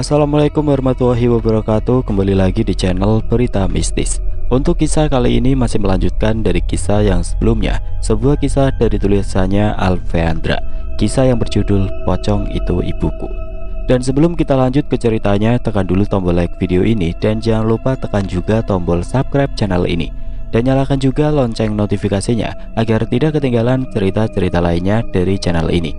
Assalamualaikum warahmatullahi wabarakatuh. Kembali lagi di channel Berita Mistis. Untuk kisah kali ini masih melanjutkan dari kisah yang sebelumnya, sebuah kisah dari tulisannya Alfeandra, kisah yang berjudul Pocong Itu Ibuku. Dan sebelum kita lanjut ke ceritanya, tekan dulu tombol like video ini dan jangan lupa tekan juga tombol subscribe channel ini dan nyalakan juga lonceng notifikasinya agar tidak ketinggalan cerita-cerita lainnya dari channel ini.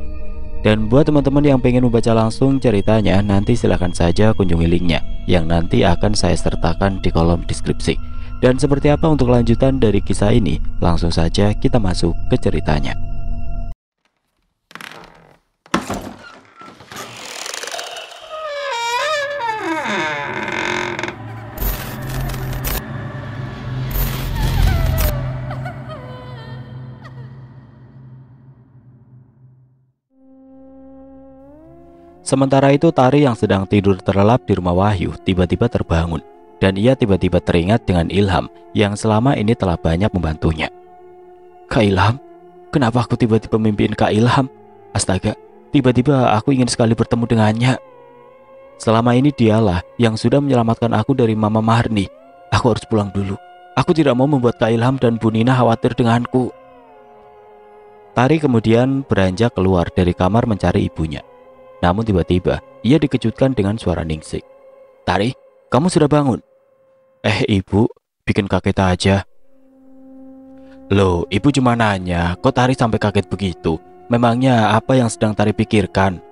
Dan buat teman-teman yang pengen membaca langsung ceritanya, nanti silahkan saja kunjungi linknya yang nanti akan saya sertakan di kolom deskripsi. Dan seperti apa untuk lanjutan dari kisah ini, langsung saja kita masuk ke ceritanya. Sementara itu Tari yang sedang tidur terlelap di rumah Wahyu tiba-tiba terbangun dan ia tiba-tiba teringat dengan Ilham yang selama ini telah banyak membantunya. Kak Ilham? Kenapa aku tiba-tiba mimpiin Kak Ilham? Astaga, tiba-tiba aku ingin sekali bertemu dengannya. Selama ini dialah yang sudah menyelamatkan aku dari Mama Marni. Aku harus pulang dulu. Aku tidak mau membuat Kak Ilham dan Bu Nina khawatir denganku. Tari kemudian beranjak keluar dari kamar mencari ibunya. Namun tiba-tiba ia dikejutkan dengan suara Ningsih. Tari, kamu sudah bangun? Ibu, bikin kaget aja. Loh, ibu cuma nanya, kok Tari sampai kaget begitu? Memangnya apa yang sedang Tari pikirkan?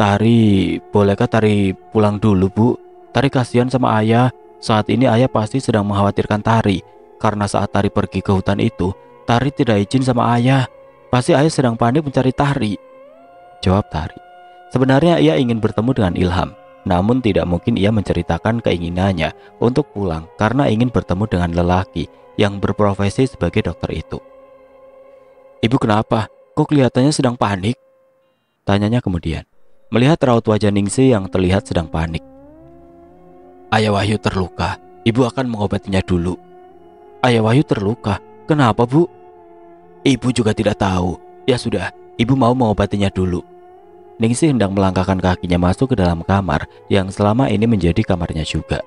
Tari, bolehkah Tari pulang dulu, Bu? Tari kasihan sama ayah. Saat ini ayah pasti sedang mengkhawatirkan Tari. Karena saat Tari pergi ke hutan itu, Tari tidak izin sama ayah. Pasti ayah sedang panik mencari Tari. Jawab Tari. Sebenarnya ia ingin bertemu dengan Ilham, namun tidak mungkin ia menceritakan keinginannya untuk pulang karena ingin bertemu dengan lelaki yang berprofesi sebagai dokter itu. Ibu kenapa? Kok kelihatannya sedang panik? Tanyanya kemudian, melihat raut wajah Ningsih yang terlihat sedang panik. Ayah Wahyu terluka, ibu akan mengobatinya dulu. Ayah Wahyu terluka? Kenapa, Bu? Ibu juga tidak tahu. Ya sudah, ibu mau mengobatinya dulu. Ningsih hendak melangkahkan kakinya masuk ke dalam kamar yang selama ini menjadi kamarnya juga.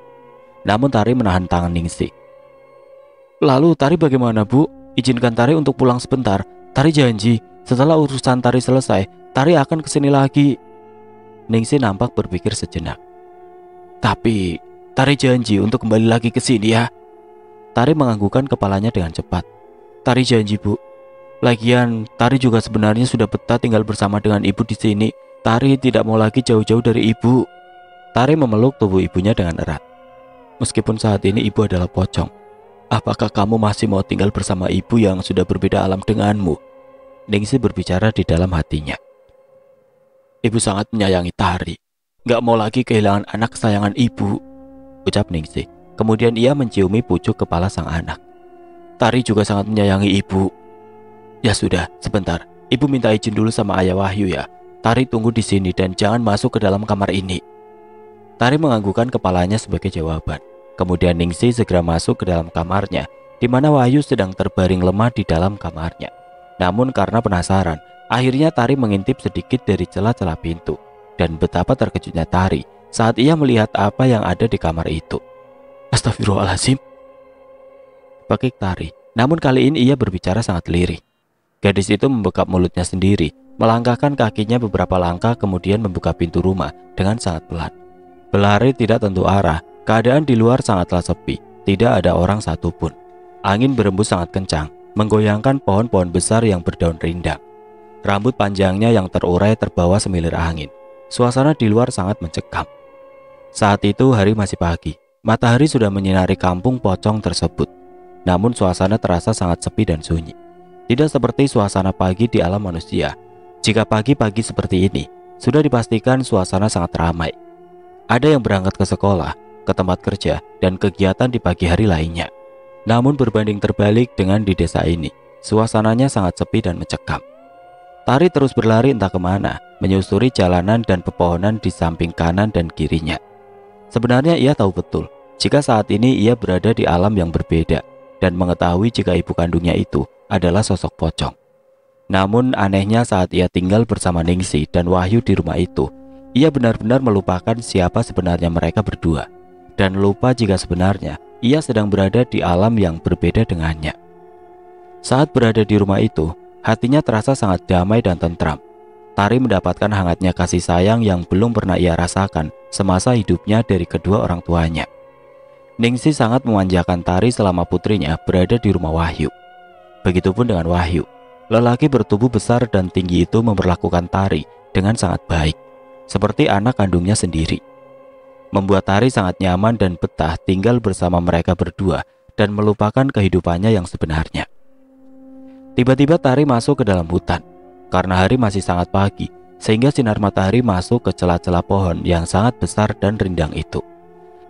Namun Tari menahan tangan Ningsih. Lalu Tari bagaimana, Bu? Izinkan Tari untuk pulang sebentar. Tari janji, setelah urusan Tari selesai, Tari akan kesini lagi. Ningsih nampak berpikir sejenak. Tapi Tari janji untuk kembali lagi ke sini ya. Tari menganggukkan kepalanya dengan cepat. Tari janji, Bu. Lagian, Tari juga sebenarnya sudah betah tinggal bersama dengan ibu di sini. Tari tidak mau lagi jauh-jauh dari ibu. Tari memeluk tubuh ibunya dengan erat. Meskipun saat ini ibu adalah pocong, apakah kamu masih mau tinggal bersama ibu yang sudah berbeda alam denganmu? Ningsih berbicara di dalam hatinya. Ibu sangat menyayangi Tari. Gak mau lagi kehilangan anak kesayangan ibu, ucap Ningsih. Kemudian ia menciumi pucuk kepala sang anak. Tari juga sangat menyayangi ibu. Ya sudah, sebentar. Ibu minta izin dulu sama ayah Wahyu ya. Tari tunggu di sini dan jangan masuk ke dalam kamar ini. Tari menganggukkan kepalanya sebagai jawaban. Kemudian Ningsih segera masuk ke dalam kamarnya, di mana Wahyu sedang terbaring lemah di dalam kamarnya. Namun karena penasaran, akhirnya Tari mengintip sedikit dari celah-celah pintu. Dan betapa terkejutnya Tari saat ia melihat apa yang ada di kamar itu. Astagfirullahaladzim, pekik Tari. Namun kali ini ia berbicara sangat lirih. Gadis itu membekap mulutnya sendiri, melangkahkan kakinya beberapa langkah kemudian membuka pintu rumah dengan sangat pelan. Berlari tidak tentu arah, keadaan di luar sangatlah sepi, tidak ada orang satupun. Angin berembus sangat kencang, menggoyangkan pohon-pohon besar yang berdaun rindang. Rambut panjangnya yang terurai terbawa semilir angin. Suasana di luar sangat mencekam. Saat itu hari masih pagi, matahari sudah menyinari kampung pocong tersebut. Namun suasana terasa sangat sepi dan sunyi. Tidak seperti suasana pagi di alam manusia. Jika pagi-pagi seperti ini, sudah dipastikan suasana sangat ramai. Ada yang berangkat ke sekolah, ke tempat kerja, dan kegiatan di pagi hari lainnya. Namun berbanding terbalik dengan di desa ini, suasananya sangat sepi dan mencekam. Tari terus berlari entah kemana, menyusuri jalanan dan pepohonan di samping kanan dan kirinya. Sebenarnya ia tahu betul, jika saat ini ia berada di alam yang berbeda, dan mengetahui jika ibu kandungnya itu adalah sosok pocong. Namun anehnya saat ia tinggal bersama Ningsih dan Wahyu di rumah itu, Ia benar-benar melupakan siapa sebenarnya mereka berdua, dan lupa jika sebenarnya ia sedang berada di alam yang berbeda dengannya. Saat berada di rumah itu, hatinya terasa sangat damai dan tentram. Tari mendapatkan hangatnya kasih sayang yang belum pernah ia rasakan semasa hidupnya dari kedua orang tuanya. Ningsih sangat memanjakan Tari selama putrinya berada di rumah Wahyu. Begitupun dengan Wahyu. Lelaki bertubuh besar dan tinggi itu memperlakukan Tari dengan sangat baik, seperti anak kandungnya sendiri. Membuat Tari sangat nyaman dan betah tinggal bersama mereka berdua dan melupakan kehidupannya yang sebenarnya. Tiba-tiba Tari masuk ke dalam hutan. Karena hari masih sangat pagi, sehingga sinar matahari masuk ke celah-celah pohon yang sangat besar dan rindang itu.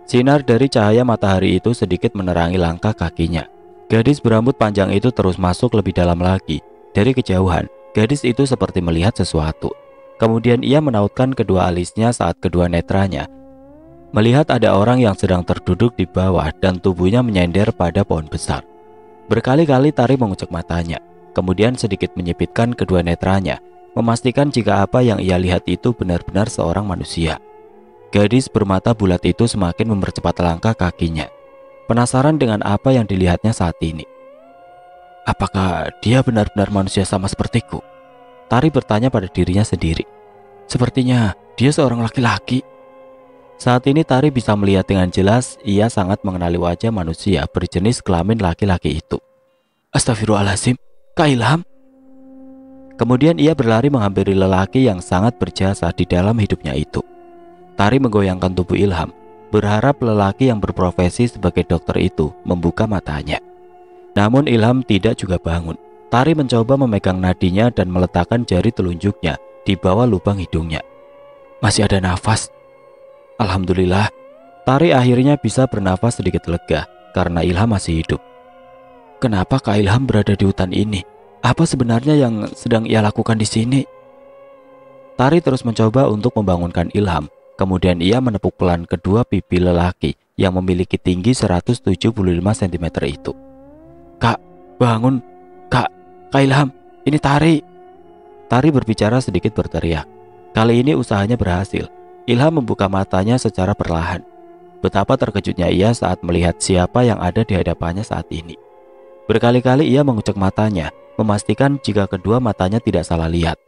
Sinar dari cahaya matahari itu sedikit menerangi langkah kakinya. Gadis berambut panjang itu terus masuk lebih dalam lagi. Dari kejauhan, gadis itu seperti melihat sesuatu. Kemudian ia menautkan kedua alisnya saat kedua netranya melihat ada orang yang sedang terduduk di bawah dan tubuhnya menyender pada pohon besar. Berkali-kali Tari mengucek matanya, kemudian sedikit menyipitkan kedua netranya, memastikan jika apa yang ia lihat itu benar-benar seorang manusia. Gadis bermata bulat itu semakin mempercepat langkah kakinya, penasaran dengan apa yang dilihatnya saat ini. Apakah dia benar-benar manusia sama sepertiku? Tari bertanya pada dirinya sendiri. Sepertinya dia seorang laki-laki. Saat ini Tari bisa melihat dengan jelas ia sangat mengenali wajah manusia berjenis kelamin laki-laki itu. Astagfirullahaladzim, Kak Ilham. Kemudian ia berlari menghampiri lelaki yang sangat berjasa di dalam hidupnya itu. Tari menggoyangkan tubuh Ilham, berharap lelaki yang berprofesi sebagai dokter itu membuka matanya. Namun Ilham tidak juga bangun. Tari mencoba memegang nadinya dan meletakkan jari telunjuknya di bawah lubang hidungnya. Masih ada nafas. Alhamdulillah, Tari akhirnya bisa bernafas sedikit lega karena Ilham masih hidup. Kenapa Kak Ilham berada di hutan ini? Apa sebenarnya yang sedang ia lakukan di sini? Tari terus mencoba untuk membangunkan Ilham. Kemudian ia menepuk pelan kedua pipi lelaki yang memiliki tinggi 175 cm itu. Kak, bangun. Kak Ilham, ini Tari. Tari berbicara sedikit berteriak. Kali ini usahanya berhasil. Ilham membuka matanya secara perlahan. Betapa terkejutnya ia saat melihat siapa yang ada di hadapannya saat ini. Berkali-kali ia mengucek matanya, memastikan jika kedua matanya tidak salah lihat.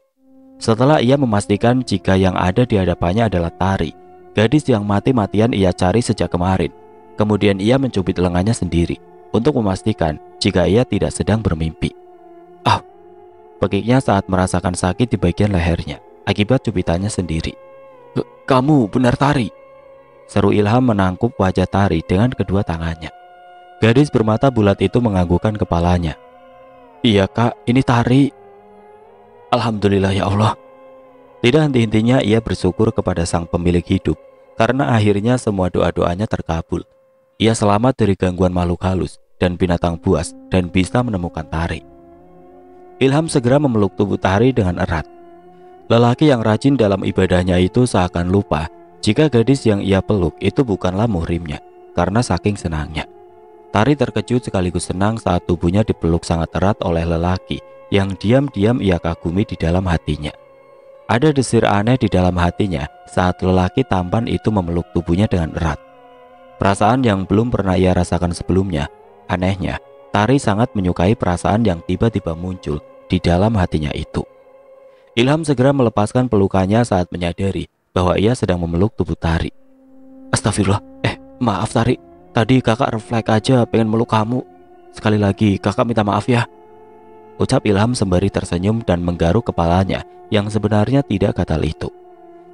Setelah ia memastikan jika yang ada di hadapannya adalah Tari, gadis yang mati-matian ia cari sejak kemarin. Kemudian ia mencubit lengannya sendiri untuk memastikan jika ia tidak sedang bermimpi. Ah, pekiknya saat merasakan sakit di bagian lehernya akibat cubitannya sendiri. Kamu benar Tari, seru Ilham menangkup wajah Tari dengan kedua tangannya. Gadis bermata bulat itu menganggukkan kepalanya. Iya Kak, ini Tari. Alhamdulillah ya Allah. Tidak henti-hentinya ia bersyukur kepada sang pemilik hidup karena akhirnya semua doa-doanya terkabul. Ia selamat dari gangguan makhluk halus dan binatang buas dan bisa menemukan Tari. Ilham segera memeluk tubuh Tari dengan erat. Lelaki yang rajin dalam ibadahnya itu seakan lupa jika gadis yang ia peluk itu bukanlah muhrimnya karena saking senangnya. Tari terkejut sekaligus senang saat tubuhnya dipeluk sangat erat oleh lelaki yang diam-diam ia kagumi di dalam hatinya. Ada desir aneh di dalam hatinya saat lelaki tampan itu memeluk tubuhnya dengan erat. Perasaan yang belum pernah ia rasakan sebelumnya. Anehnya, Tari sangat menyukai perasaan yang tiba-tiba muncul di dalam hatinya itu. Ilham segera melepaskan pelukannya saat menyadari bahwa ia sedang memeluk tubuh Tari. Astagfirullah, maaf Tari. Tadi kakak refleks aja pengen meluk kamu. Sekali lagi kakak minta maaf ya, ucap Ilham sembari tersenyum dan menggaruk kepalanya yang sebenarnya tidak gatal itu.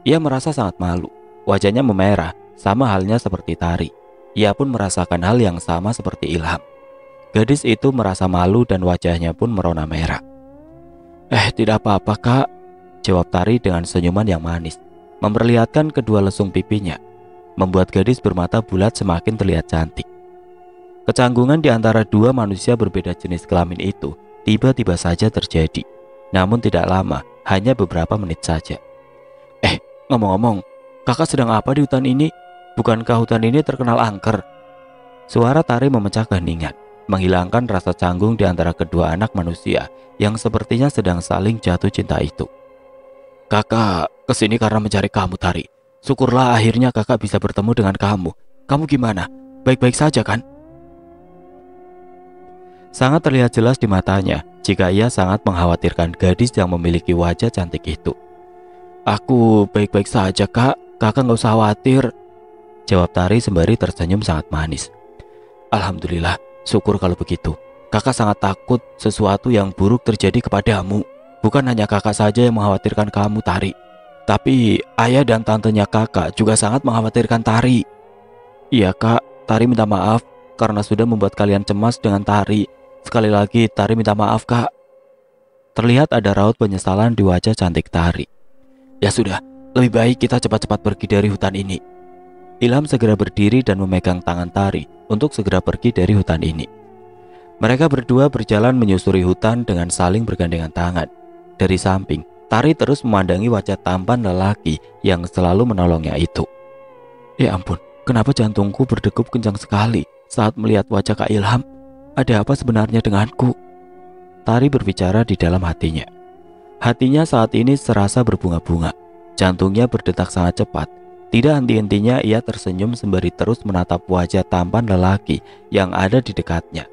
Ia merasa sangat malu. Wajahnya memerah, sama halnya seperti Tari. Ia pun merasakan hal yang sama seperti Ilham. Gadis itu merasa malu dan wajahnya pun merona merah. Tidak apa-apa kak, jawab Tari dengan senyuman yang manis, memperlihatkan kedua lesung pipinya, membuat gadis bermata bulat semakin terlihat cantik. Kecanggungan di antara dua manusia berbeda jenis kelamin itu tiba-tiba saja terjadi. Namun tidak lama, hanya beberapa menit saja. Ngomong-ngomong, kakak sedang apa di hutan ini? Bukankah hutan ini terkenal angker? Suara Tari memecah keheningan, menghilangkan rasa canggung di antara kedua anak manusia yang sepertinya sedang saling jatuh cinta itu. Kakak kesini karena mencari kamu, Tari. Syukurlah akhirnya kakak bisa bertemu dengan kamu. Kamu gimana? Baik-baik saja kan? Sangat terlihat jelas di matanya jika ia sangat mengkhawatirkan gadis yang memiliki wajah cantik itu. Aku baik-baik saja, Kak. Kakak nggak usah khawatir, jawab Tari sembari tersenyum sangat manis. Alhamdulillah, syukur kalau begitu. Kakak sangat takut sesuatu yang buruk terjadi kepadamu. Bukan hanya kakak saja yang mengkhawatirkan kamu, Tari. Tapi ayah dan tantenya kakak juga sangat mengkhawatirkan Tari. Iya, Kak. Tari minta maaf karena sudah membuat kalian cemas dengan Tari. Sekali lagi, Tari minta maaf, Kak. Terlihat ada raut penyesalan di wajah cantik Tari. Ya sudah, lebih baik kita cepat-cepat pergi dari hutan ini. Ilham segera berdiri dan memegang tangan Tari untuk segera pergi dari hutan ini. Mereka berdua berjalan menyusuri hutan dengan saling bergandengan tangan. Dari samping, Tari terus memandangi wajah tampan lelaki yang selalu menolongnya itu. Ya ampun, kenapa jantungku berdegup kencang sekali saat melihat wajah Kak Ilham? Ada apa sebenarnya denganku? Tari berbicara di dalam hatinya. Hatinya saat ini serasa berbunga-bunga. Jantungnya berdetak sangat cepat. Tidak henti-hentinya ia tersenyum sembari terus menatap wajah tampan lelaki yang ada di dekatnya.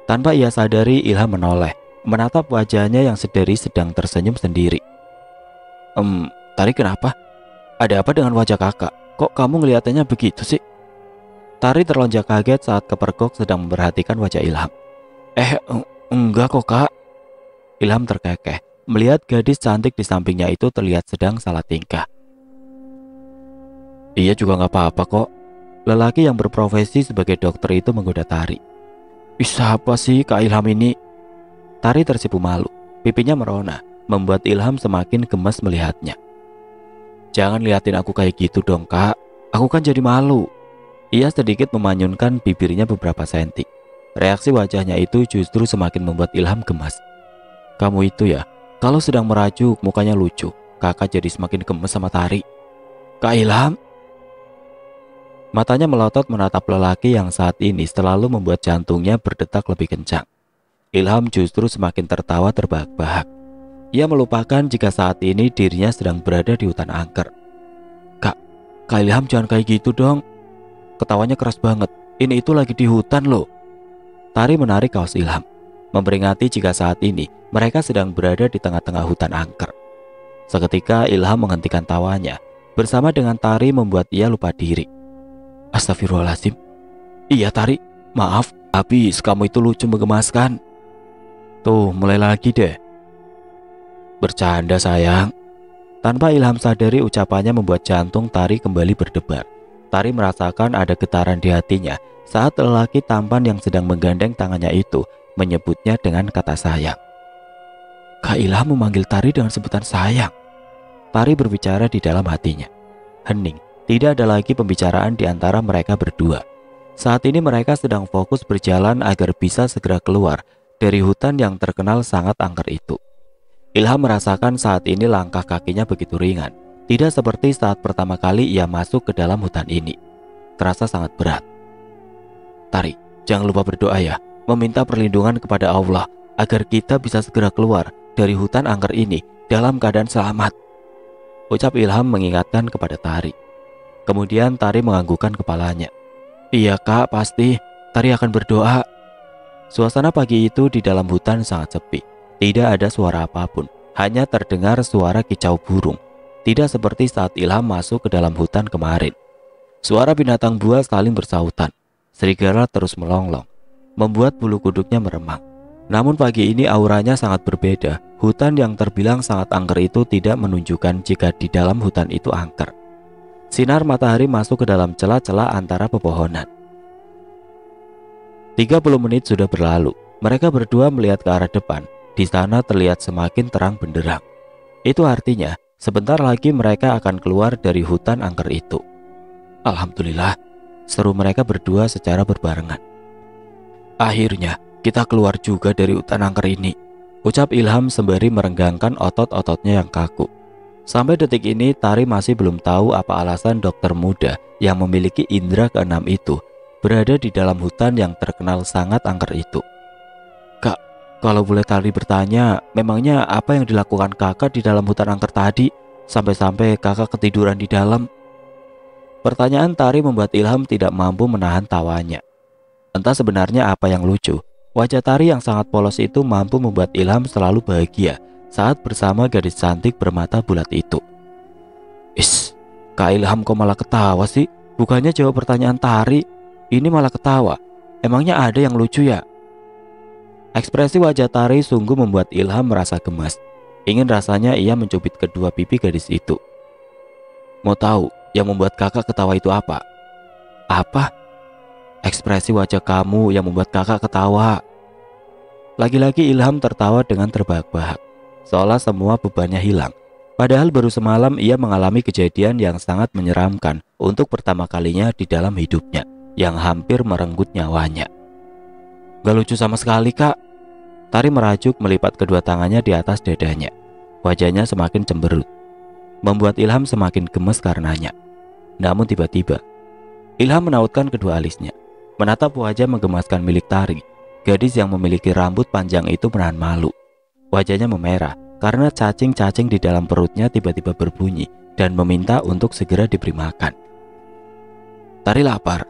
Tanpa ia sadari, Ilham menoleh, menatap wajahnya yang sedang tersenyum sendiri. Tari kenapa? Ada apa dengan wajah kakak? Kok kamu ngeliatannya begitu sih? Tari terlonjak kaget saat kepergok sedang memperhatikan wajah Ilham. Enggak kok, Kak. Ilham terkekeh melihat gadis cantik di sampingnya itu terlihat sedang salah tingkah. Iya juga gak apa-apa kok. Lelaki yang berprofesi sebagai dokter itu menggoda Tari. Siapa sih Kak Ilham ini? Tari tersipu malu. Pipinya merona, membuat Ilham semakin gemes melihatnya. Jangan liatin aku kayak gitu dong, Kak. Aku kan jadi malu. Ia sedikit memanyunkan bibirnya beberapa senti. Reaksi wajahnya itu justru semakin membuat Ilham gemas. Kamu itu ya, kalau sedang merajuk mukanya lucu. Kakak jadi semakin gemes sama Tari. Kak Ilham? Matanya melotot menatap lelaki yang saat ini selalu membuat jantungnya berdetak lebih kencang. Ilham justru semakin tertawa terbahak-bahak. Ia melupakan jika saat ini dirinya sedang berada di hutan angker. Kak Ilham jangan kayak gitu dong. Ketawanya keras banget. Ini itu lagi di hutan loh. Tari menarik kaos Ilham, memperingati jika saat ini mereka sedang berada di tengah-tengah hutan angker. Seketika Ilham menghentikan tawanya. Bersama dengan Tari membuat ia lupa diri. Astagfirullahaladzim. Iya Tari, maaf, habis kamu itu lucu menggemaskan. Tuh mulai lagi deh. Bercanda sayang. Tanpa Ilham sadari ucapannya membuat jantung Tari kembali berdebar. Tari merasakan ada getaran di hatinya saat lelaki tampan yang sedang menggandeng tangannya itu menyebutnya dengan kata sayang. Kak Ilham memanggil Tari dengan sebutan sayang. Tari berbicara di dalam hatinya. Hening. Tidak ada lagi pembicaraan di antara mereka berdua. Saat ini mereka sedang fokus berjalan agar bisa segera keluar dari hutan yang terkenal sangat angker itu. Ilham merasakan saat ini langkah kakinya begitu ringan. Tidak seperti saat pertama kali ia masuk ke dalam hutan ini. Terasa sangat berat. Tari, jangan lupa berdoa ya. Meminta perlindungan kepada Allah agar kita bisa segera keluar dari hutan angker ini dalam keadaan selamat. Ucap Ilham mengingatkan kepada Tari. Kemudian Tari menganggukkan kepalanya. Iya Kak, pasti. Tari akan berdoa. Suasana pagi itu di dalam hutan sangat sepi. Tidak ada suara apapun. Hanya terdengar suara kicau burung. Tidak seperti saat Ilham masuk ke dalam hutan kemarin. Suara binatang buas saling bersautan. Serigala terus melonglong, membuat bulu kuduknya meremang. Namun pagi ini auranya sangat berbeda. Hutan yang terbilang sangat angker itu tidak menunjukkan jika di dalam hutan itu angker. Sinar matahari masuk ke dalam celah-celah antara pepohonan. 30 menit sudah berlalu. Mereka berdua melihat ke arah depan. Di sana terlihat semakin terang benderang. Itu artinya sebentar lagi mereka akan keluar dari hutan angker itu. Alhamdulillah, seru mereka berdua secara berbarengan. Akhirnya kita keluar juga dari hutan angker ini, ucap Ilham sembari merenggangkan otot-ototnya yang kaku. Sampai detik ini Tari masih belum tahu apa alasan dokter muda yang memiliki indera keenam itu berada di dalam hutan yang terkenal sangat angker itu. Kalau boleh Tari bertanya, memangnya apa yang dilakukan kakak di dalam hutan angker tadi? Sampai-sampai kakak ketiduran di dalam? Pertanyaan Tari membuat Ilham tidak mampu menahan tawanya. Entah sebenarnya apa yang lucu, wajah Tari yang sangat polos itu mampu membuat Ilham selalu bahagia saat bersama gadis cantik bermata bulat itu. Is, Kak Ilham kok malah ketawa sih? Bukannya jawab pertanyaan Tari, ini malah ketawa. Emangnya ada yang lucu ya? Ekspresi wajah Tari sungguh membuat Ilham merasa gemas. Ingin rasanya ia mencubit kedua pipi gadis itu. Mau tahu yang membuat kakak ketawa itu apa? Apa? Ekspresi wajah kamu yang membuat kakak ketawa. Lagi-lagi Ilham tertawa dengan terbahak-bahak, seolah semua bebannya hilang. Padahal baru semalam ia mengalami kejadian yang sangat menyeramkan untuk pertama kalinya di dalam hidupnya, yang hampir merenggut nyawanya. Gak lucu sama sekali, Kak. Tari merajuk melipat kedua tangannya di atas dadanya. Wajahnya semakin cemberut, membuat Ilham semakin gemes karenanya. Namun tiba-tiba Ilham menautkan kedua alisnya, menatap wajah menggemaskan milik Tari. Gadis yang memiliki rambut panjang itu menahan malu. Wajahnya memerah karena cacing-cacing di dalam perutnya tiba-tiba berbunyi dan meminta untuk segera diberi makan. Tari lapar,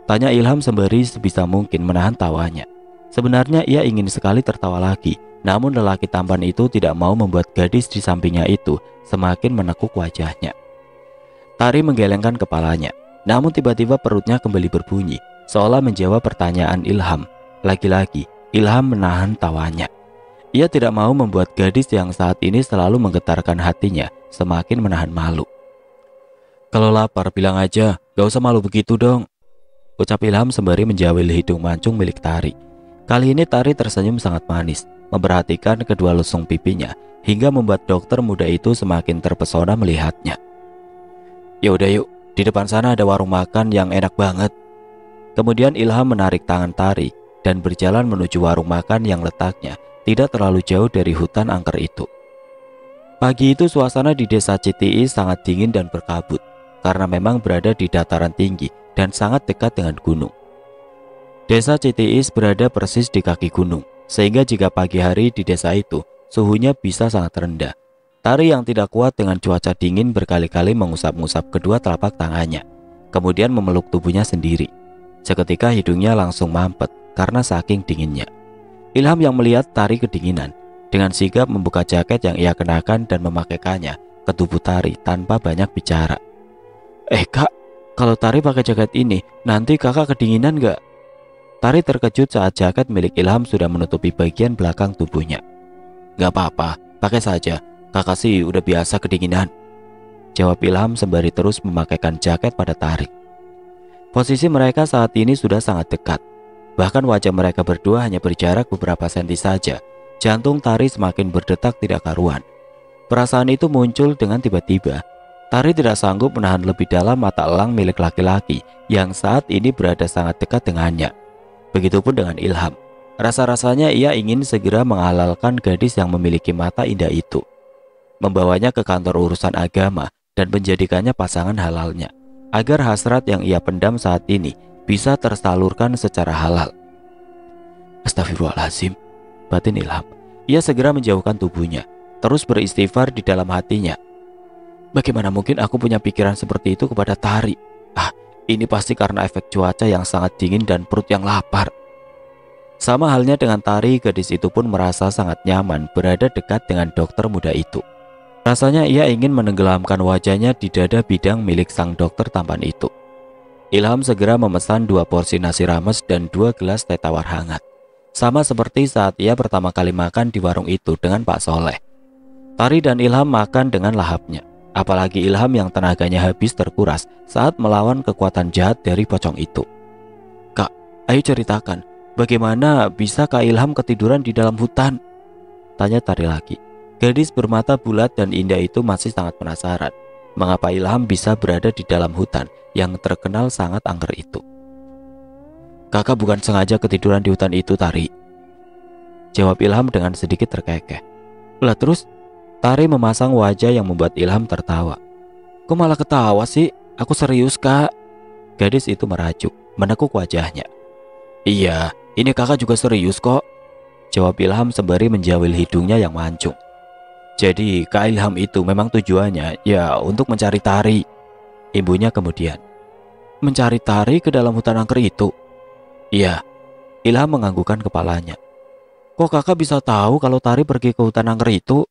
tanya Ilham sembari sebisa mungkin menahan tawanya. Sebenarnya ia ingin sekali tertawa lagi, namun lelaki tampan itu tidak mau membuat gadis di sampingnya itu semakin menekuk wajahnya. Tari menggelengkan kepalanya, namun tiba-tiba perutnya kembali berbunyi, seolah menjawab pertanyaan Ilham. Lagi-lagi, Ilham menahan tawanya. Ia tidak mau membuat gadis yang saat ini selalu menggetarkan hatinya semakin menahan malu. Kalau lapar bilang aja, gak usah malu begitu dong, ucap Ilham sembari menjawil hidung mancung milik Tari. Kali ini Tari tersenyum sangat manis, memperhatikan kedua lusung pipinya, hingga membuat dokter muda itu semakin terpesona melihatnya. Ya udah yuk, di depan sana ada warung makan yang enak banget. Kemudian Ilham menarik tangan Tari dan berjalan menuju warung makan yang letaknya tidak terlalu jauh dari hutan angker itu. Pagi itu suasana di desa Citiis sangat dingin dan berkabut, karena memang berada di dataran tinggi dan sangat dekat dengan gunung. Desa Citiis berada persis di kaki gunung, sehingga jika pagi hari di desa itu, suhunya bisa sangat rendah. Tari yang tidak kuat dengan cuaca dingin berkali-kali mengusap-ngusap kedua telapak tangannya, kemudian memeluk tubuhnya sendiri. Seketika hidungnya langsung mampet karena saking dinginnya. Ilham yang melihat Tari kedinginan, dengan sigap membuka jaket yang ia kenakan dan memakaikannya ke tubuh Tari tanpa banyak bicara. Kak, kalau Tari pakai jaket ini, nanti kakak kedinginan gak? Tari terkejut saat jaket milik Ilham sudah menutupi bagian belakang tubuhnya. Gak apa-apa, pakai saja. Kakak sih udah biasa kedinginan, jawab Ilham sembari terus memakaikan jaket pada Tari. Posisi mereka saat ini sudah sangat dekat. Bahkan wajah mereka berdua hanya berjarak beberapa senti saja. Jantung Tari semakin berdetak tidak karuan. Perasaan itu muncul dengan tiba-tiba. Tari tidak sanggup menahan lebih dalam mata elang milik laki-laki yang saat ini berada sangat dekat dengannya. Begitupun dengan Ilham. Rasa-rasanya ia ingin segera menghalalkan gadis yang memiliki mata indah itu, membawanya ke kantor urusan agama dan menjadikannya pasangan halalnya, agar hasrat yang ia pendam saat ini bisa tersalurkan secara halal. Astagfirullahaladzim, batin Ilham. Ia segera menjauhkan tubuhnya, terus beristighfar di dalam hatinya. Bagaimana mungkin aku punya pikiran seperti itu kepada Tari? Ini pasti karena efek cuaca yang sangat dingin dan perut yang lapar. Sama halnya dengan Tari, gadis itu pun merasa sangat nyaman berada dekat dengan dokter muda itu. Rasanya ia ingin menenggelamkan wajahnya di dada bidang milik sang dokter tampan itu. Ilham segera memesan 2 porsi nasi rames dan 2 gelas teh tawar hangat. Sama seperti saat ia pertama kali makan di warung itu dengan Pak Soleh. Tari dan Ilham makan dengan lahapnya. Apalagi Ilham yang tenaganya habis terkuras saat melawan kekuatan jahat dari pocong itu. Kak, ayo ceritakan, bagaimana bisa Kak Ilham ketiduran di dalam hutan? Tanya Tari lagi. Gadis bermata bulat dan indah itu masih sangat penasaran mengapa Ilham bisa berada di dalam hutan yang terkenal sangat angker itu. Kakak bukan sengaja ketiduran di hutan itu, Tari, jawab Ilham dengan sedikit terkekeh. Lah terus? Tari memasang wajah yang membuat Ilham tertawa. Kok malah ketawa sih? Aku serius, Kak. Gadis itu merajuk, menekuk wajahnya. Iya, ini kakak juga serius kok. jawab Ilham sembari menjawil hidungnya yang mancung. Jadi Kak Ilham itu memang tujuannya ya untuk mencari Tari. Ibunya kemudian. Mencari Tari ke dalam hutan angker itu? Iya. Ilham menganggukkan kepalanya. Kok kakak bisa tahu kalau Tari pergi ke hutan angker itu?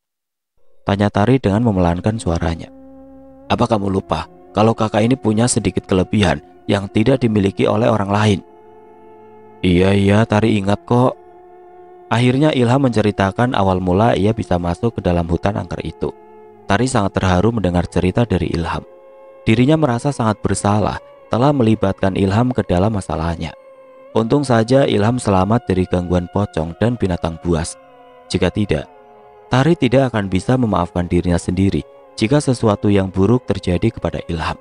Tanya Tari dengan memelankan suaranya. Apa kamu lupa kalau kakak ini punya sedikit kelebihan yang tidak dimiliki oleh orang lain? Iya, Tari ingat kok. Akhirnya Ilham menceritakan awal mula ia bisa masuk ke dalam hutan angker itu. Tari sangat terharu mendengar cerita dari Ilham. Dirinya merasa sangat bersalah telah melibatkan Ilham ke dalam masalahnya. Untung saja Ilham selamat dari gangguan pocong dan binatang buas. Jika tidak, Tari tidak akan bisa memaafkan dirinya sendiri jika sesuatu yang buruk terjadi kepada Ilham.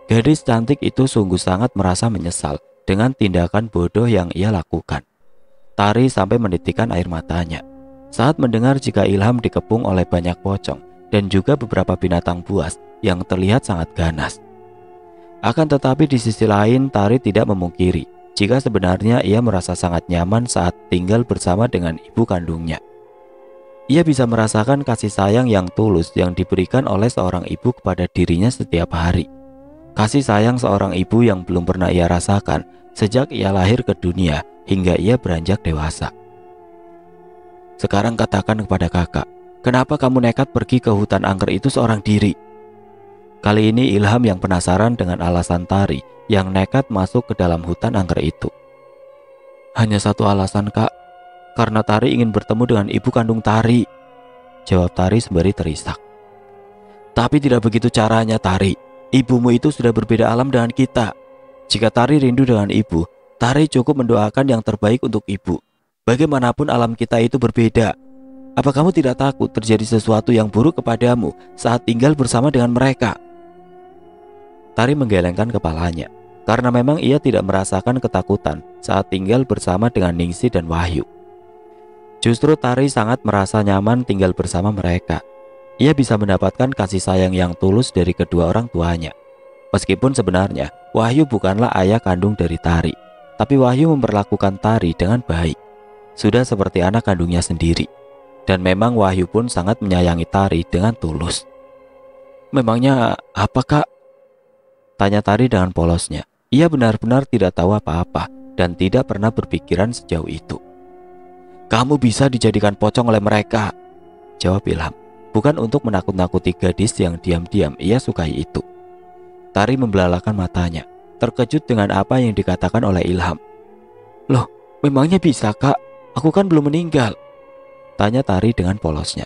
Gadis cantik itu sungguh sangat merasa menyesal dengan tindakan bodoh yang ia lakukan. Tari sampai menitikkan air matanya saat mendengar jika Ilham dikepung oleh banyak pocong dan juga beberapa binatang buas yang terlihat sangat ganas. Akan tetapi di sisi lain, Tari tidak memungkiri jika sebenarnya ia merasa sangat nyaman saat tinggal bersama dengan ibu kandungnya. Ia bisa merasakan kasih sayang yang tulus yang diberikan oleh seorang ibu kepada dirinya setiap hari. Kasih sayang seorang ibu yang belum pernah ia rasakan sejak ia lahir ke dunia hingga ia beranjak dewasa. Sekarang katakan kepada kakak, kenapa kamu nekat pergi ke hutan angker itu seorang diri? Kali ini Ilham yang penasaran dengan alasan Tari yang nekat masuk ke dalam hutan angker itu. Hanya satu alasan kak, karena Tari ingin bertemu dengan ibu kandung Tari, jawab Tari sembari terisak. Tapi tidak begitu caranya Tari, ibumu itu sudah berbeda alam dengan kita. Jika Tari rindu dengan ibu, Tari cukup mendoakan yang terbaik untuk ibu. Bagaimanapun alam kita itu berbeda. Apa kamu tidak takut terjadi sesuatu yang buruk kepadamu saat tinggal bersama dengan mereka? Tari menggelengkan kepalanya, karena memang ia tidak merasakan ketakutan saat tinggal bersama dengan Ningsi dan Wahyu. Justru Tari sangat merasa nyaman tinggal bersama mereka. Ia bisa mendapatkan kasih sayang yang tulus dari kedua orang tuanya. Meskipun sebenarnya Wahyu bukanlah ayah kandung dari Tari, tapi Wahyu memperlakukan Tari dengan baik, sudah seperti anak kandungnya sendiri. Dan memang Wahyu pun sangat menyayangi Tari dengan tulus. Memangnya apa kak? Tanya Tari dengan polosnya. Ia benar-benar tidak tahu apa-apa dan tidak pernah berpikiran sejauh itu. Kamu bisa dijadikan pocong oleh mereka, jawab Ilham. Bukan untuk menakut-nakuti gadis yang diam-diam ia sukai itu. Tari membelalakan matanya, terkejut dengan apa yang dikatakan oleh Ilham. Loh, memangnya bisa kak? Aku kan belum meninggal, tanya Tari dengan polosnya.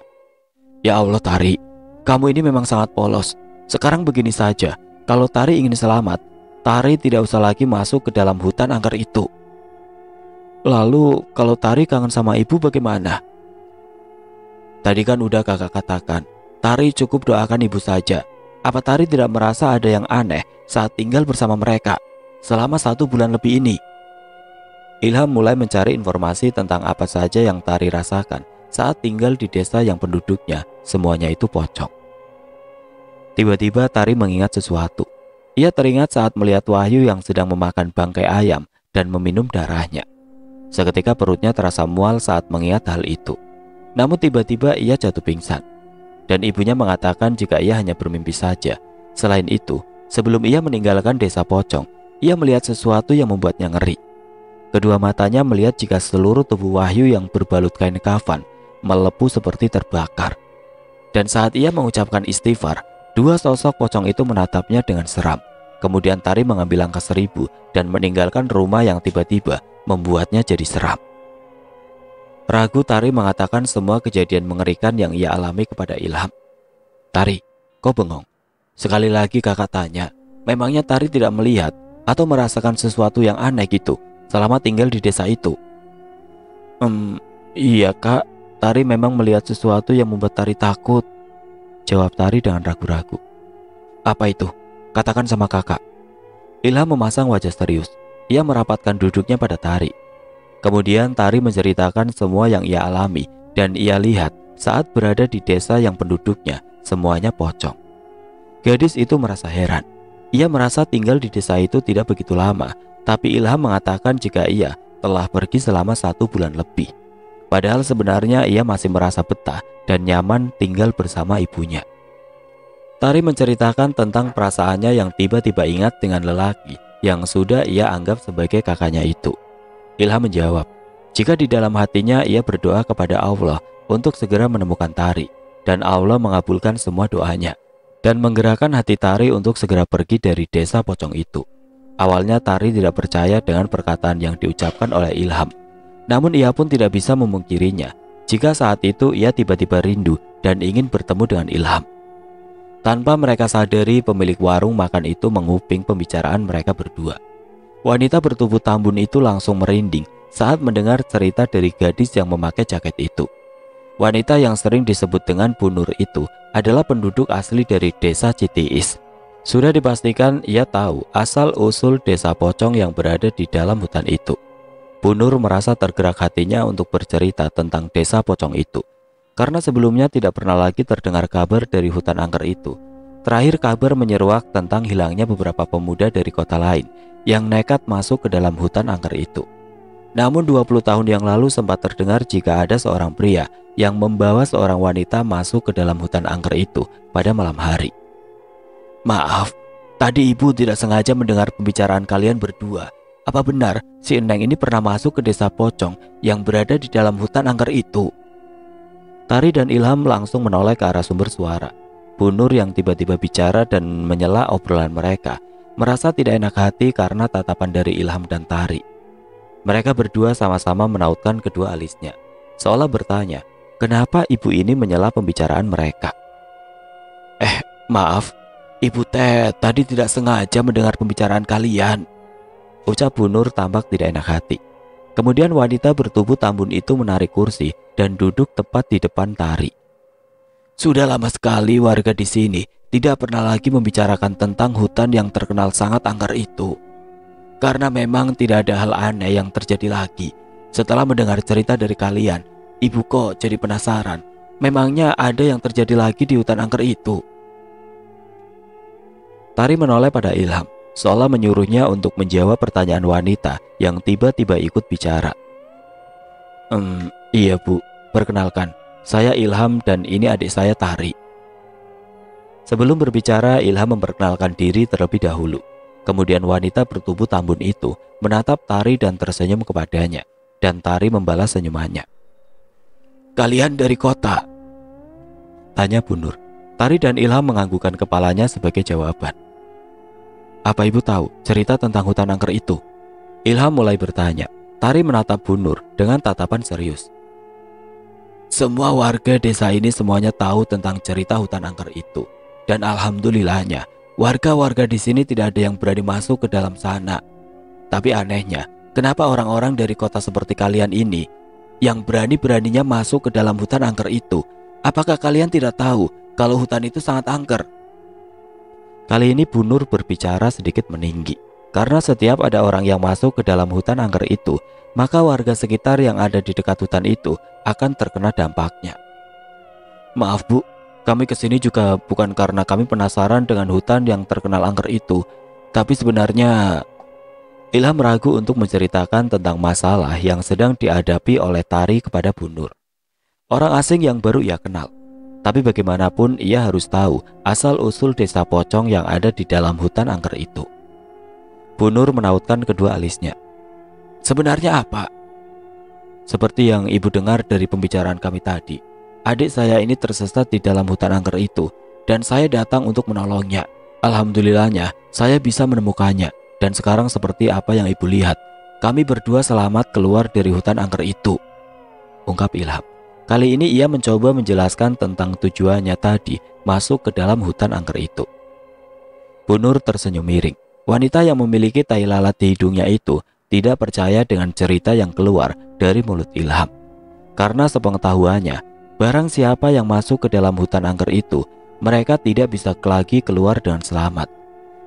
Ya Allah Tari, kamu ini memang sangat polos. Sekarang begini saja, kalau Tari ingin selamat, Tari tidak usah lagi masuk ke dalam hutan angker itu. Lalu kalau Tari kangen sama ibu bagaimana? Tadi kan udah kakak katakan, Tari cukup doakan ibu saja. Apa Tari tidak merasa ada yang aneh saat tinggal bersama mereka selama 1 bulan lebih ini? Ilham mulai mencari informasi tentang apa saja yang Tari rasakan saat tinggal di desa yang penduduknya semuanya itu pocong. Tiba-tiba Tari mengingat sesuatu. Ia teringat saat melihat Wahyu yang sedang memakan bangkai ayam dan meminum darahnya. Seketika perutnya terasa mual saat mengingat hal itu. Namun tiba-tiba ia jatuh pingsan. Dan ibunya mengatakan jika ia hanya bermimpi saja. Selain itu, sebelum ia meninggalkan desa pocong, ia melihat sesuatu yang membuatnya ngeri. Kedua matanya melihat jika seluruh tubuh Wahyu yang berbalut kain kafan melepuh seperti terbakar. Dan saat ia mengucapkan istighfar, 2 sosok pocong itu menatapnya dengan seram. Kemudian Tari mengambil langkah 1000 dan meninggalkan rumah yang tiba-tiba membuatnya jadi seram. Ragu Tari mengatakan semua kejadian mengerikan yang ia alami kepada Ilham. Tari, kau bengong? Sekali lagi kakak tanya, memangnya Tari tidak melihat atau merasakan sesuatu yang aneh gitu selama tinggal di desa itu? Iya kak, Tari memang melihat sesuatu yang membuat Tari takut, jawab Tari dengan ragu-ragu. Apa itu? Katakan sama kakak. Ilham memasang wajah serius. Ia merapatkan duduknya pada Tari. Kemudian Tari menceritakan semua yang ia alami dan ia lihat saat berada di desa yang penduduknya semuanya pocong. Gadis itu merasa heran. Ia merasa tinggal di desa itu tidak begitu lama, tapi Ilham mengatakan jika ia telah pergi selama 1 bulan lebih. Padahal sebenarnya ia masih merasa betah dan nyaman tinggal bersama ibunya. Tari menceritakan tentang perasaannya yang tiba-tiba ingat dengan lelaki yang sudah ia anggap sebagai kakaknya itu. Ilham menjawab, jika di dalam hatinya ia berdoa kepada Allah untuk segera menemukan Tari, dan Allah mengabulkan semua doanya, dan menggerakkan hati Tari untuk segera pergi dari desa pocong itu. Awalnya Tari tidak percaya dengan perkataan yang diucapkan oleh Ilham. Namun ia pun tidak bisa memungkirinya jika saat itu ia tiba-tiba rindu dan ingin bertemu dengan Ilham. Tanpa mereka sadari, pemilik warung makan itu menguping pembicaraan mereka berdua. Wanita bertubuh tambun itu langsung merinding saat mendengar cerita dari gadis yang memakai jaket itu. Wanita yang sering disebut dengan Bu Nur itu adalah penduduk asli dari desa Citiis. Sudah dipastikan ia tahu asal-usul desa pocong yang berada di dalam hutan itu. Bu Nur merasa tergerak hatinya untuk bercerita tentang desa pocong itu, karena sebelumnya tidak pernah lagi terdengar kabar dari hutan angker itu. Terakhir kabar menyeruak tentang hilangnya beberapa pemuda dari kota lain yang nekat masuk ke dalam hutan angker itu. Namun 20 tahun yang lalu sempat terdengar jika ada seorang pria yang membawa seorang wanita masuk ke dalam hutan angker itu pada malam hari. Maaf, tadi ibu tidak sengaja mendengar pembicaraan kalian berdua. Apa benar si Eneng ini pernah masuk ke desa pocong yang berada di dalam hutan angker itu? Tari dan Ilham langsung menoleh ke arah sumber suara. Bu Nur yang tiba-tiba bicara dan menyela obrolan mereka merasa tidak enak hati karena tatapan dari Ilham dan Tari. Mereka berdua sama-sama menautkan kedua alisnya, seolah bertanya, kenapa ibu ini menyela pembicaraan mereka. Maaf, ibu tadi tidak sengaja mendengar pembicaraan kalian, ucap Bu Nur tampak tidak enak hati. Kemudian wanita bertubuh tambun itu menarik kursi dan duduk tepat di depan Tari. Sudah lama sekali warga di sini tidak pernah lagi membicarakan tentang hutan yang terkenal sangat angker itu. Karena memang tidak ada hal aneh yang terjadi lagi. Setelah mendengar cerita dari kalian, ibu kok jadi penasaran. Memangnya ada yang terjadi lagi di hutan angker itu? Tari menoleh pada Ilham, seolah menyuruhnya untuk menjawab pertanyaan wanita yang tiba-tiba ikut bicara. Iya bu, perkenalkan, saya Ilham dan ini adik saya Tari. Sebelum berbicara, Ilham memperkenalkan diri terlebih dahulu. Kemudian wanita bertubuh tambun itu menatap Tari dan tersenyum kepadanya, dan Tari membalas senyumannya. Kalian dari kota? Tanya Bu Nur. Tari dan Ilham menganggukkan kepalanya sebagai jawaban. Apa ibu tahu cerita tentang hutan angker itu? Ilham mulai bertanya. Tari menatap Bu Nur dengan tatapan serius. Semua warga desa ini semuanya tahu tentang cerita hutan angker itu. Dan alhamdulillahnya, warga-warga di sini tidak ada yang berani masuk ke dalam sana. Tapi anehnya, kenapa orang-orang dari kota seperti kalian ini yang berani-beraninya masuk ke dalam hutan angker itu? Apakah kalian tidak tahu kalau hutan itu sangat angker? Kali ini Bu Nur berbicara sedikit meninggi. Karena setiap ada orang yang masuk ke dalam hutan angker itu, maka warga sekitar yang ada di dekat hutan itu akan terkena dampaknya. Maaf bu, kami kesini juga bukan karena kami penasaran dengan hutan yang terkenal angker itu. Tapi sebenarnya Ilham ragu untuk menceritakan tentang masalah yang sedang dihadapi oleh Tari kepada Bu Nur. Orang asing yang baru ia kenal. Tapi bagaimanapun ia harus tahu asal-usul desa pocong yang ada di dalam hutan angker itu. Bu Nur menautkan kedua alisnya. Sebenarnya apa? Seperti yang ibu dengar dari pembicaraan kami tadi, adik saya ini tersesat di dalam hutan angker itu, dan saya datang untuk menolongnya. Alhamdulillahnya, saya bisa menemukannya, dan sekarang seperti apa yang ibu lihat, kami berdua selamat keluar dari hutan angker itu, ungkap Ilham. Kali ini ia mencoba menjelaskan tentang tujuannya tadi masuk ke dalam hutan angker itu. Bu Nur tersenyum miring. Wanita yang memiliki tai lalat di hidungnya itu tidak percaya dengan cerita yang keluar dari mulut Ilham. Karena sepengetahuannya, barang siapa yang masuk ke dalam hutan angker itu, mereka tidak bisa lagi keluar dengan selamat.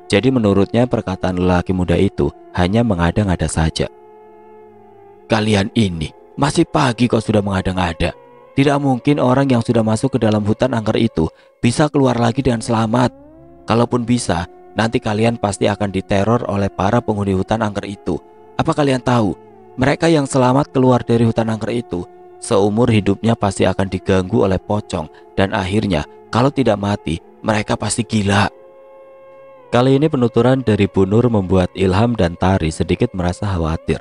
Jadi menurutnya perkataan lelaki muda itu hanya mengada-ngada saja. Kalian ini masih pagi kok sudah mengada-ngada. Tidak mungkin orang yang sudah masuk ke dalam hutan angker itu bisa keluar lagi dengan selamat. Kalaupun bisa, nanti kalian pasti akan diteror oleh para penghuni hutan angker itu. Apa kalian tahu, mereka yang selamat keluar dari hutan angker itu seumur hidupnya pasti akan diganggu oleh pocong, dan akhirnya kalau tidak mati, mereka pasti gila. Kali ini penuturan dari Bu Nur membuat Ilham dan Tari sedikit merasa khawatir.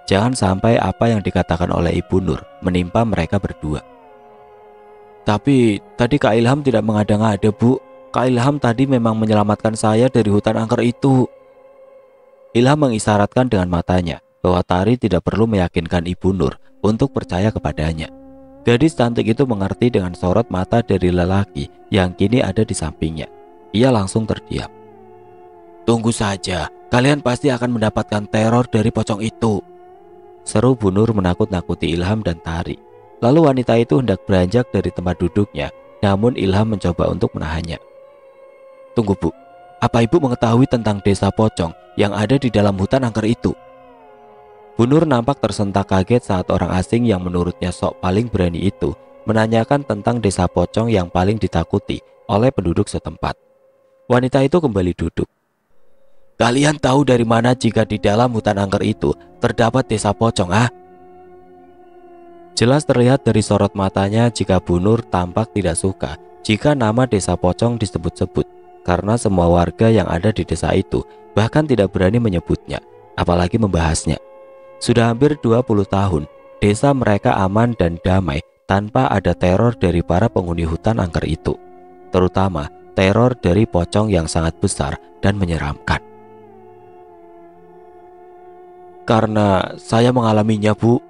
Jangan sampai apa yang dikatakan oleh Ibu Nur menimpa mereka berdua. Tapi tadi Kak Ilham tidak mengada-ngada, Bu. Kak Ilham tadi memang menyelamatkan saya dari hutan angker itu. Ilham mengisyaratkan dengan matanya bahwa Tari tidak perlu meyakinkan Ibu Nur untuk percaya kepadanya. Gadis cantik itu mengerti dengan sorot mata dari lelaki yang kini ada di sampingnya. Ia langsung terdiam. Tunggu saja, kalian pasti akan mendapatkan teror dari pocong itu, seru Bu Nur menakut-nakuti Ilham dan Tari. Lalu wanita itu hendak beranjak dari tempat duduknya, namun Ilham mencoba untuk menahannya. Tunggu Bu, apa Ibu mengetahui tentang desa pocong yang ada di dalam hutan angker itu? Bu Nur nampak tersentak kaget saat orang asing yang menurutnya sok paling berani itu menanyakan tentang desa pocong yang paling ditakuti oleh penduduk setempat. Wanita itu kembali duduk. Kalian tahu dari mana jika di dalam hutan angker itu terdapat desa pocong, ah? Jelas terlihat dari sorot matanya jika Bu Nur tampak tidak suka jika nama desa pocong disebut-sebut, karena semua warga yang ada di desa itu bahkan tidak berani menyebutnya, apalagi membahasnya. Sudah hampir 20 tahun, desa mereka aman dan damai tanpa ada teror dari para penghuni hutan angker itu, terutama teror dari pocong yang sangat besar dan menyeramkan. Karena saya mengalaminya, Bu,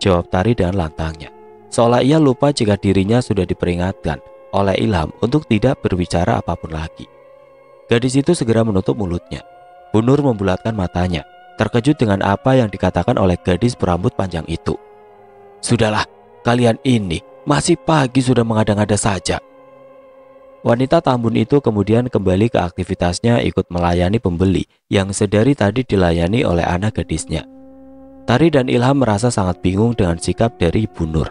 jawab Tari dengan lantangnya, seolah ia lupa jika dirinya sudah diperingatkan oleh Ilham untuk tidak berbicara apapun lagi. Gadis itu segera menutup mulutnya. Bu Nur membulatkan matanya, terkejut dengan apa yang dikatakan oleh gadis berambut panjang itu. Sudahlah, kalian ini masih pagi sudah mengada-ngada saja. Wanita tambun itu kemudian kembali ke aktivitasnya ikut melayani pembeli yang sedari tadi dilayani oleh anak gadisnya. Tari dan Ilham merasa sangat bingung dengan sikap dari Bu Nur.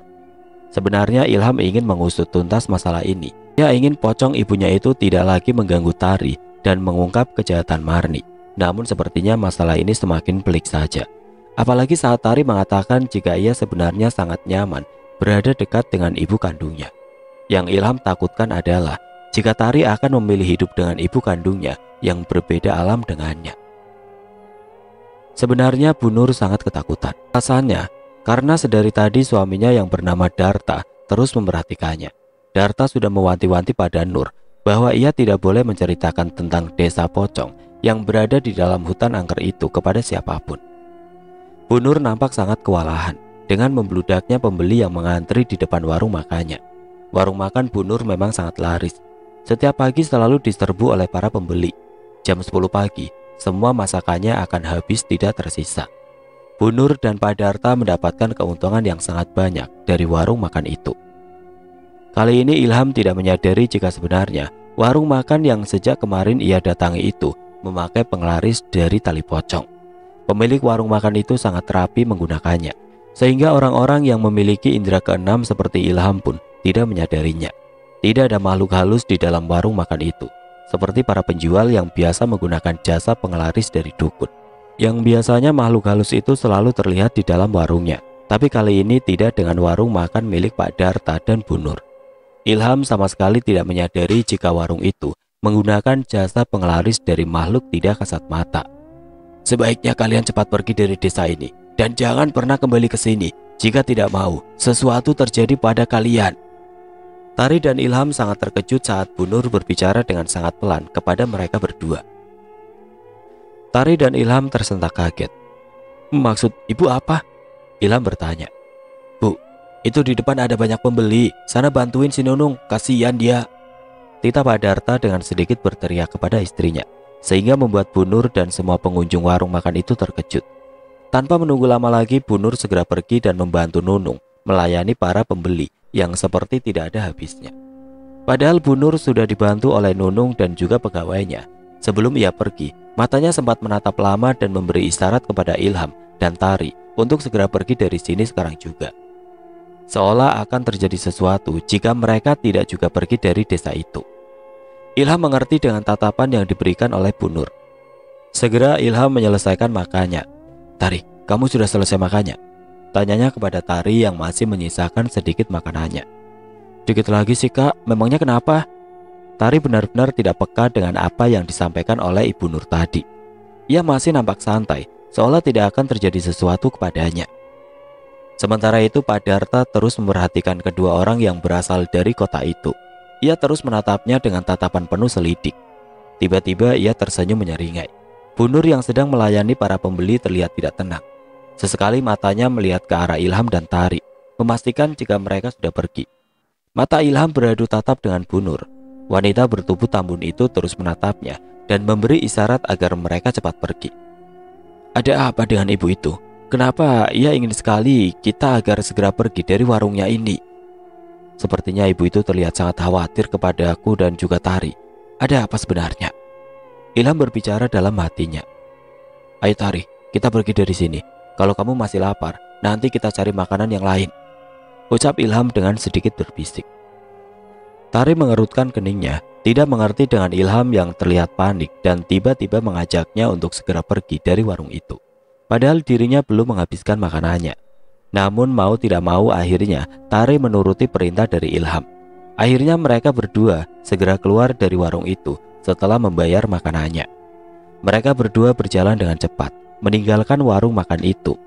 Sebenarnya Ilham ingin mengusut tuntas masalah ini. Dia ingin pocong ibunya itu tidak lagi mengganggu Tari dan mengungkap kejahatan Marni. Namun sepertinya masalah ini semakin pelik saja. Apalagi saat Tari mengatakan jika ia sebenarnya sangat nyaman berada dekat dengan ibu kandungnya. Yang Ilham takutkan adalah jika Tari akan memilih hidup dengan ibu kandungnya yang berbeda alam dengannya. Sebenarnya Bu Nur sangat ketakutan. Alasannya karena sedari tadi suaminya yang bernama Darta terus memperhatikannya. Darta sudah mewanti-wanti pada Nur bahwa ia tidak boleh menceritakan tentang desa pocong yang berada di dalam hutan angker itu kepada siapapun. Bu Nur nampak sangat kewalahan dengan membludaknya pembeli yang mengantri di depan warung makannya. Warung makan Bu Nur memang sangat laris. Setiap pagi selalu diserbu oleh para pembeli. Jam 10 pagi, semua masakannya akan habis tidak tersisa. Bu Nur dan Pak Darta mendapatkan keuntungan yang sangat banyak dari warung makan itu. Kali ini Ilham tidak menyadari jika sebenarnya warung makan yang sejak kemarin ia datangi itu memakai penglaris dari tali pocong. Pemilik warung makan itu sangat rapi menggunakannya, sehingga orang-orang yang memiliki indera keenam seperti Ilham pun tidak menyadarinya. Tidak ada makhluk halus di dalam warung makan itu, seperti para penjual yang biasa menggunakan jasa penglaris dari dukun. Yang biasanya makhluk halus itu selalu terlihat di dalam warungnya, tapi kali ini tidak dengan warung makan milik Pak Darta dan Bu Nur. Ilham sama sekali tidak menyadari jika warung itu menggunakan jasa penglaris dari makhluk tidak kasat mata. Sebaiknya kalian cepat pergi dari desa ini dan jangan pernah kembali ke sini jika tidak mau sesuatu terjadi pada kalian. Tari dan Ilham sangat terkejut saat Bu Nur berbicara dengan sangat pelan kepada mereka berdua. Tari dan Ilham tersentak kaget. Maksud ibu apa? Ilham bertanya. Bu, itu di depan ada banyak pembeli. Sana bantuin si Nunung, kasihan dia. Tita Pak Darta dengan sedikit berteriak kepada istrinya, sehingga membuat Bu Nur dan semua pengunjung warung makan itu terkejut. Tanpa menunggu lama lagi, Bu Nur segera pergi dan membantu Nunung melayani para pembeli yang seperti tidak ada habisnya. Padahal Bu Nur sudah dibantu oleh Nunung dan juga pegawainya. Sebelum ia pergi, matanya sempat menatap lama dan memberi isyarat kepada Ilham dan Tari untuk segera pergi dari sini sekarang juga. Seolah akan terjadi sesuatu jika mereka tidak juga pergi dari desa itu. Ilham mengerti dengan tatapan yang diberikan oleh Bu Nur. Segera Ilham menyelesaikan makannya. Tari, kamu sudah selesai makannya? Tanyanya kepada Tari yang masih menyisakan sedikit makanannya. Dikit lagi sih kak, memangnya kenapa? Tari benar-benar tidak peka dengan apa yang disampaikan oleh Ibu Nur tadi. Ia masih nampak santai, seolah tidak akan terjadi sesuatu kepadanya. Sementara itu Pak Darta terus memperhatikan kedua orang yang berasal dari kota itu. Ia terus menatapnya dengan tatapan penuh selidik. Tiba-tiba ia tersenyum menyeringai. Bu Nur yang sedang melayani para pembeli terlihat tidak tenang. Sesekali matanya melihat ke arah Ilham dan Tari, memastikan jika mereka sudah pergi. Mata Ilham beradu tatap dengan Bu Nur. Wanita bertubuh tambun itu terus menatapnya dan memberi isyarat agar mereka cepat pergi. Ada apa dengan ibu itu? Kenapa ia ingin sekali kita agar segera pergi dari warungnya ini? Sepertinya ibu itu terlihat sangat khawatir kepada aku dan juga Tari. Ada apa sebenarnya? Ilham berbicara dalam hatinya. Ayo Tari, kita pergi dari sini. Kalau kamu masih lapar, nanti kita cari makanan yang lain, ucap Ilham dengan sedikit berbisik. Tari mengerutkan keningnya, tidak mengerti dengan Ilham yang terlihat panik dan tiba-tiba mengajaknya untuk segera pergi dari warung itu. Padahal dirinya belum menghabiskan makanannya. Namun mau tidak mau akhirnya Tari menuruti perintah dari Ilham. Akhirnya mereka berdua segera keluar dari warung itu setelah membayar makanannya. Mereka berdua berjalan dengan cepat, meninggalkan warung makan itu.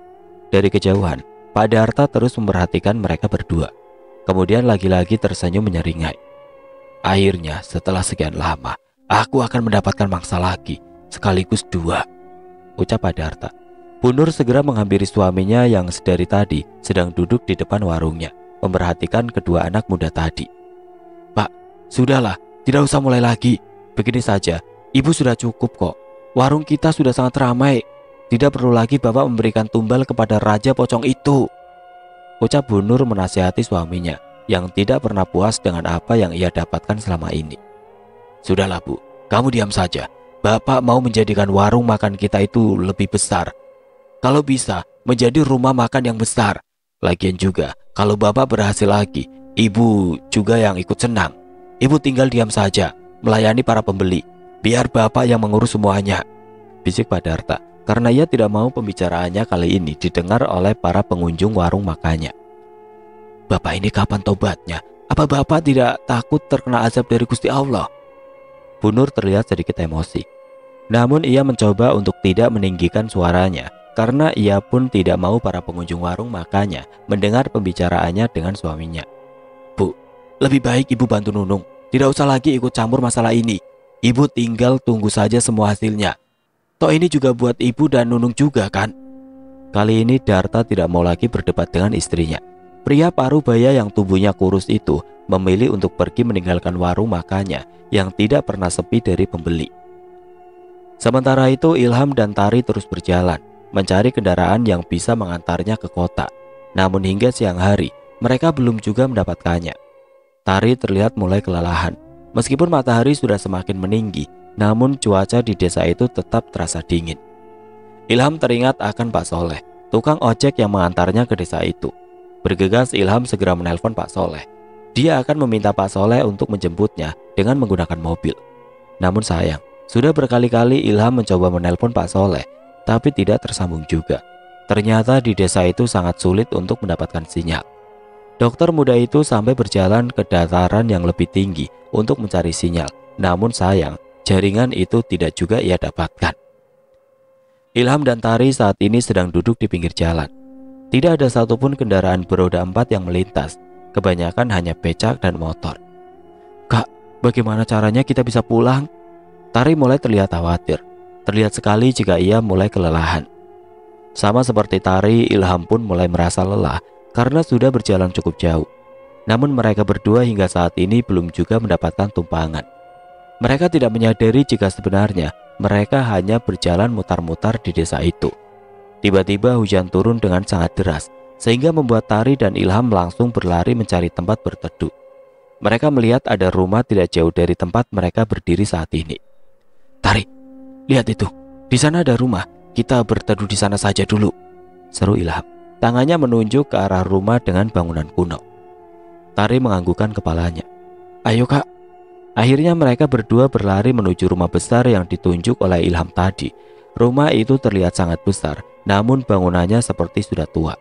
Dari kejauhan, Pak Darta terus memperhatikan mereka berdua. Kemudian lagi-lagi tersenyum menyeringai. Akhirnya setelah sekian lama, aku akan mendapatkan mangsa lagi, sekaligus dua, ucap Pak Darta. Bu Nur segera menghampiri suaminya yang sedari tadi sedang duduk di depan warungnya, memperhatikan kedua anak muda tadi. Pak, sudahlah, tidak usah mulai lagi. Begini saja, ibu sudah cukup kok. Warung kita sudah sangat ramai. Tidak perlu lagi Bapak memberikan tumbal kepada Raja Pocong itu, ucap Bu Nur menasihati suaminya yang tidak pernah puas dengan apa yang ia dapatkan selama ini. Sudahlah Bu, kamu diam saja. Bapak mau menjadikan warung makan kita itu lebih besar. Kalau bisa, menjadi rumah makan yang besar. Lagian juga, kalau Bapak berhasil lagi, Ibu juga yang ikut senang. Ibu tinggal diam saja, melayani para pembeli. Biar Bapak yang mengurus semuanya, bisik Pak Darta, karena ia tidak mau pembicaraannya kali ini didengar oleh para pengunjung warung makannya. Bapak ini kapan tobatnya? Apa Bapak tidak takut terkena azab dari Gusti Allah? Bu Nur terlihat sedikit emosi. Namun ia mencoba untuk tidak meninggikan suaranya, karena ia pun tidak mau para pengunjung warung makannya mendengar pembicaraannya dengan suaminya. Bu, lebih baik Ibu bantu Nunung. Tidak usah lagi ikut campur masalah ini. Ibu tinggal tunggu saja semua hasilnya. Toh ini juga buat Ibu dan Nunung juga kan? Kali ini Darta tidak mau lagi berdebat dengan istrinya. Pria parubaya yang tubuhnya kurus itu memilih untuk pergi meninggalkan warung makannya yang tidak pernah sepi dari pembeli. Sementara itu Ilham dan Tari terus berjalan, mencari kendaraan yang bisa mengantarnya ke kota. Namun hingga siang hari, mereka belum juga mendapatkannya. Tari terlihat mulai kelelahan. Meskipun matahari sudah semakin meninggi, namun cuaca di desa itu tetap terasa dingin. Ilham teringat akan Pak Soleh, tukang ojek yang mengantarnya ke desa itu. Bergegas Ilham segera menelpon Pak Soleh. Dia akan meminta Pak Soleh untuk menjemputnya dengan menggunakan mobil. Namun sayang, sudah berkali-kali Ilham mencoba menelpon Pak Soleh, tapi tidak tersambung juga. Ternyata di desa itu sangat sulit untuk mendapatkan sinyal. Dokter muda itu sampai berjalan ke dataran yang lebih tinggi untuk mencari sinyal. Namun sayang, jaringan itu tidak juga ia dapatkan. Ilham dan Tari saat ini sedang duduk di pinggir jalan. Tidak ada satupun kendaraan beroda 4 yang melintas. Kebanyakan hanya becak dan motor. Kak, bagaimana caranya kita bisa pulang? Tari mulai terlihat khawatir. Terlihat sekali jika ia mulai kelelahan. Sama seperti Tari, Ilham pun mulai merasa lelah karena sudah berjalan cukup jauh. Namun mereka berdua hingga saat ini belum juga mendapatkan tumpangan. Mereka tidak menyadari jika sebenarnya mereka hanya berjalan mutar-mutar di desa itu. Tiba-tiba hujan turun dengan sangat deras, sehingga membuat Tari dan Ilham langsung berlari mencari tempat berteduh. Mereka melihat ada rumah tidak jauh dari tempat mereka berdiri saat ini. Tari, lihat itu, di sana ada rumah. Kita berteduh di sana saja dulu, seru Ilham. Tangannya menunjuk ke arah rumah dengan bangunan kuno. Tari menganggukkan kepalanya. Ayo kak. Akhirnya mereka berdua berlari menuju rumah besar yang ditunjuk oleh Ilham tadi. Rumah itu terlihat sangat besar, namun bangunannya seperti sudah tua.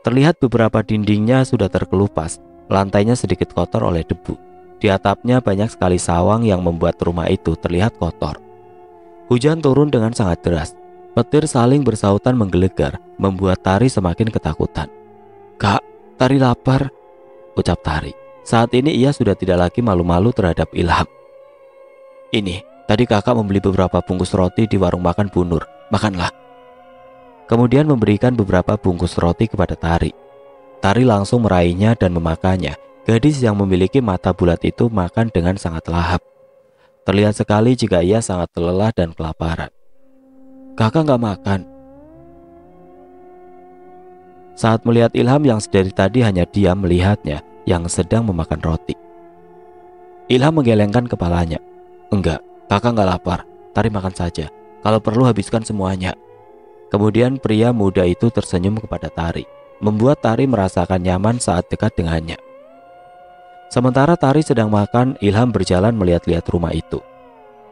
Terlihat beberapa dindingnya sudah terkelupas, lantainya sedikit kotor oleh debu. Di atapnya banyak sekali sawang yang membuat rumah itu terlihat kotor. Hujan turun dengan sangat deras. Petir saling bersautan menggelegar, membuat Tari semakin ketakutan. "Kak, Tari lapar," ucap Tari. Saat ini ia sudah tidak lagi malu-malu terhadap Ilham. "Ini, tadi kakak membeli beberapa bungkus roti di warung makan Bu Nur. Makanlah." Kemudian memberikan beberapa bungkus roti kepada Tari. Tari langsung meraihnya dan memakannya. Gadis yang memiliki mata bulat itu makan dengan sangat lahap. Terlihat sekali jika ia sangat lelah dan kelaparan. "Kakak nggak makan?" Saat melihat Ilham yang dari tadi hanya diam melihatnya yang sedang memakan roti, Ilham menggelengkan kepalanya. "Enggak, kakak nggak lapar. Tari makan saja. Kalau perlu habiskan semuanya." Kemudian pria muda itu tersenyum kepada Tari, membuat Tari merasakan nyaman saat dekat dengannya. Sementara Tari sedang makan, Ilham berjalan melihat-lihat rumah itu.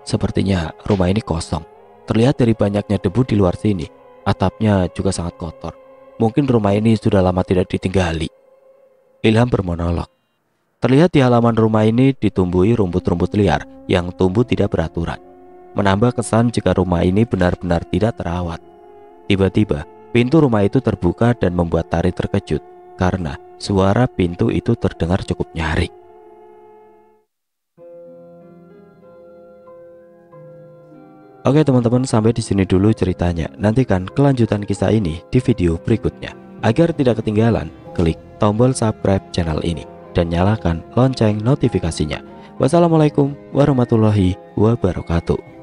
Sepertinya rumah ini kosong. Terlihat dari banyaknya debu di luar sini. Atapnya juga sangat kotor. Mungkin rumah ini sudah lama tidak ditinggali. Ilham bermonolog. Terlihat di halaman rumah ini ditumbuhi rumput-rumput liar yang tumbuh tidak beraturan, menambah kesan jika rumah ini benar-benar tidak terawat. Tiba-tiba pintu rumah itu terbuka dan membuat Tari terkejut karena suara pintu itu terdengar cukup nyaring. Oke teman-teman, sampai di sini dulu ceritanya. Nantikan kelanjutan kisah ini di video berikutnya. Agar tidak ketinggalan, klik tombol subscribe channel ini dan nyalakan lonceng notifikasinya. Wassalamualaikum warahmatullahi wabarakatuh.